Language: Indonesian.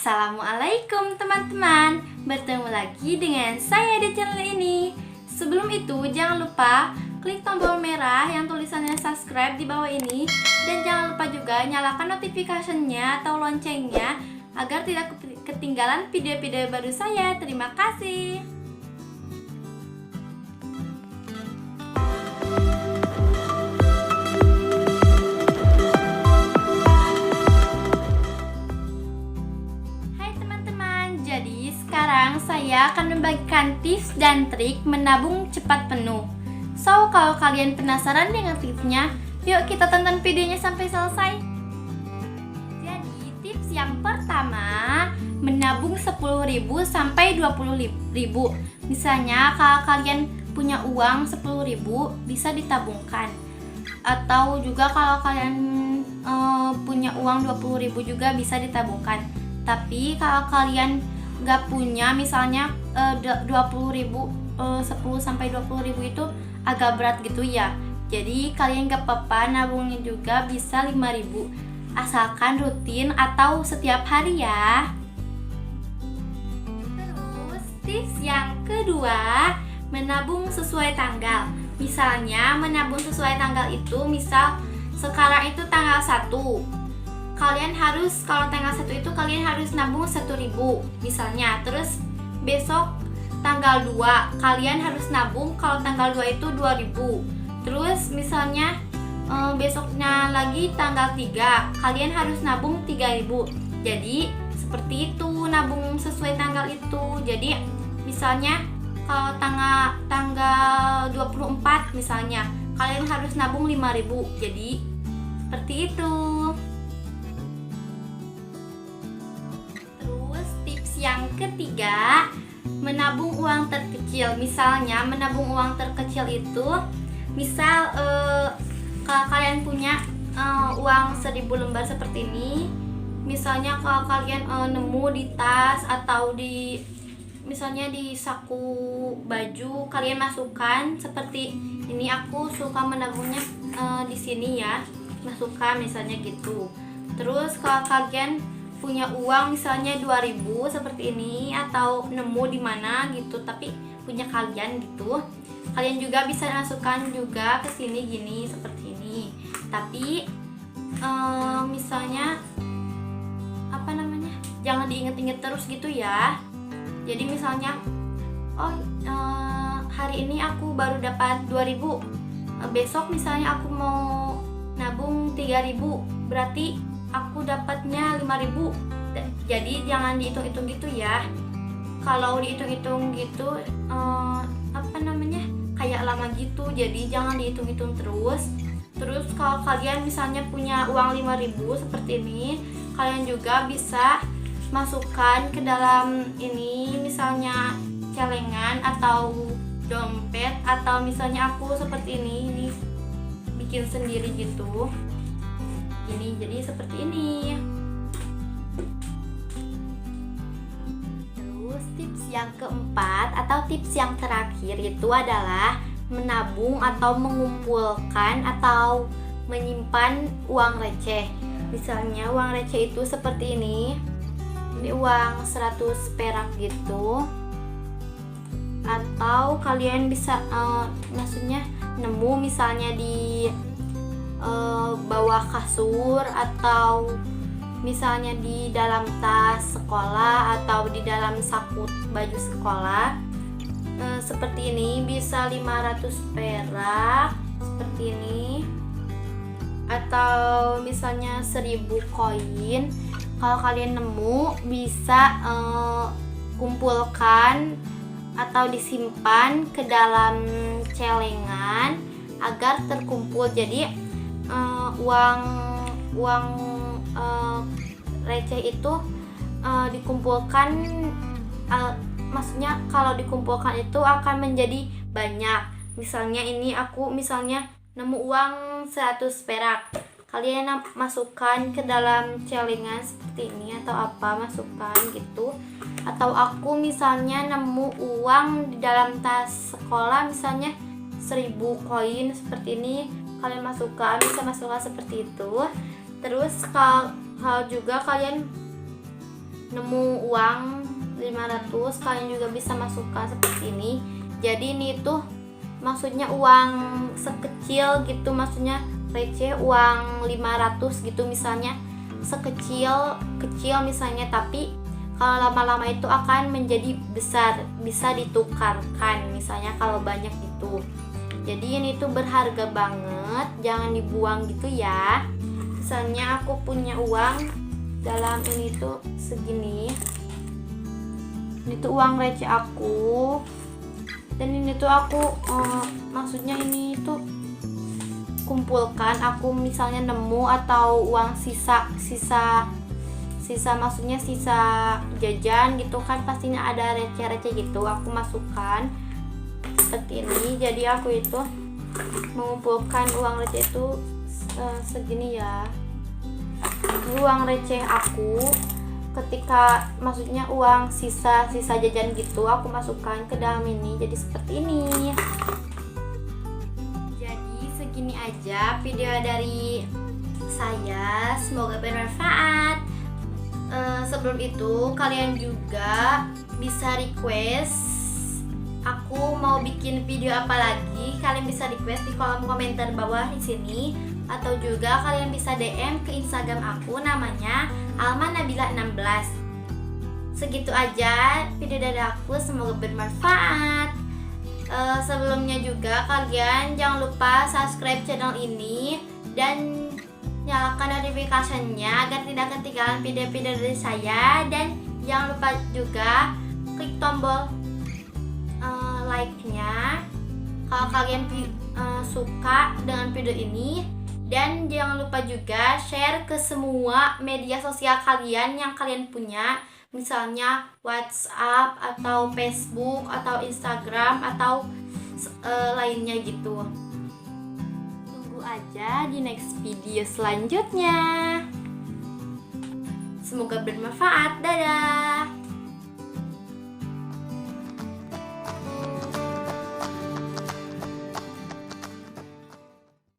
Assalamualaikum teman-teman, bertemu lagi dengan saya di channel ini. Sebelum itu jangan lupa klik tombol merah yang tulisannya subscribe di bawah ini. Dan jangan lupa juga nyalakan notifikasinya atau loncengnya agar tidak ketinggalan video-video baru saya. Terima kasih. Sekarang saya akan membagikan tips dan trik menabung cepat penuh. So, kalau kalian penasaran dengan tipsnya, yuk kita tonton videonya sampai selesai. Jadi, tips yang pertama, menabung 10.000 sampai 20.000. Misalnya, kalau kalian punya uang 10.000, bisa ditabungkan. Atau juga kalau kalian punya uang 20.000 juga bisa ditabungkan. Tapi kalau kalian nggak punya, misalnya 20.000, 10 sampai 20.000 itu agak berat gitu ya. Jadi kalian nggak apa-apa nabungnya juga bisa 5.000, asalkan rutin atau setiap hari ya. Terus tips yang kedua, menabung sesuai tanggal. Misalnya menabung sesuai tanggal itu, misal sekarang itu tanggal 1, kalian harus, kalau tanggal 1 itu kalian harus nabung 1.000 misalnya. Terus besok tanggal 2 kalian harus nabung, kalau tanggal 2 itu 2.000. Terus misalnya besoknya lagi tanggal 3 kalian harus nabung 3.000. Jadi seperti itu, nabung sesuai tanggal itu. Jadi misalnya kalau tanggal 24 misalnya kalian harus nabung 5.000. Jadi seperti itu. Yang ketiga, menabung uang terkecil. Misalnya menabung uang terkecil itu, misal kalau kalian punya uang 1.000 lembar seperti ini, misalnya kalau kalian nemu di tas atau di misalnya di saku baju, kalian masukkan seperti ini. Aku suka menabungnya di sini ya, masukkan misalnya gitu. Terus kalau kalian punya uang misalnya 2.000 seperti ini, atau nemu di mana gitu tapi punya kalian gitu, kalian juga bisa masukkan juga ke sini gini seperti ini. Tapi misalnya jangan diinget-inget terus gitu ya. Jadi misalnya hari ini aku baru dapat 2.000, besok misalnya aku mau nabung 3.000, berarti aku dapatnya 5.000. Jadi jangan dihitung-hitung gitu ya. Kalau dihitung-hitung gitu kayak lama gitu. Jadi jangan dihitung-hitung terus. Terus kalau kalian misalnya punya uang 5.000 seperti ini, kalian juga bisa masukkan ke dalam ini, misalnya celengan atau dompet, atau misalnya aku seperti ini bikin sendiri gitu. Ini jadi seperti ini. Terus tips yang keempat atau tips yang terakhir itu adalah menabung atau mengumpulkan atau menyimpan uang receh. Misalnya uang receh itu seperti ini. Ini uang 100 perak gitu. Atau kalian bisa maksudnya nemu misalnya di bawah kasur, atau misalnya di dalam tas sekolah, atau di dalam saku baju sekolah. Seperti ini bisa 500 perak seperti ini, atau misalnya 1.000 koin. Kalau kalian nemu bisa kumpulkan atau disimpan ke dalam celengan agar terkumpul. Jadi uang receh itu dikumpulkan, maksudnya kalau dikumpulkan itu akan menjadi banyak. Misalnya ini aku misalnya nemu uang 100 perak, kalian masukkan ke dalam celengan seperti ini atau apa, masukkan gitu. Atau aku misalnya nemu uang di dalam tas sekolah misalnya 1.000 koin seperti ini, kalian masukkan, bisa masukkan seperti itu. Terus kalau juga kalian nemu uang 500, kalian juga bisa masukkan seperti ini. Jadi ini tuh maksudnya uang sekecil gitu, maksudnya receh, uang 500 gitu misalnya, sekecil misalnya, tapi kalau lama-lama itu akan menjadi besar, bisa ditukarkan misalnya kalau banyak itu. Jadi ini tuh berharga banget, jangan dibuang gitu ya. Misalnya aku punya uang dalam ini tuh segini, ini tuh uang receh aku, dan ini tuh aku maksudnya ini tuh kumpulkan, aku misalnya nemu atau uang sisa maksudnya sisa jajan gitu kan, pastinya ada receh-receh gitu, aku masukkan seperti ini. Jadi aku itu mengumpulkan uang receh itu segini ya. Ini uang receh aku, ketika maksudnya uang sisa jajan gitu, aku masukkan ke dalam ini, jadi seperti ini. Jadi segini aja video dari saya, semoga bermanfaat. Sebelum itu kalian juga bisa request aku mau bikin video apa lagi. Kalian bisa request di kolom komentar bawah di sini, atau juga kalian bisa DM ke Instagram aku, namanya almanabila16. Segitu aja video dari aku, semoga bermanfaat. Sebelumnya juga kalian jangan lupa subscribe channel ini dan nyalakan notifikasinya agar tidak ketinggalan video-video dari saya, dan jangan lupa juga klik tombol like-nya kalau kalian suka dengan video ini, dan jangan lupa juga share ke semua media sosial kalian yang kalian punya, misalnya WhatsApp atau Facebook atau Instagram atau lainnya gitu. Aja di next video selanjutnya. Semoga bermanfaat. Dadah.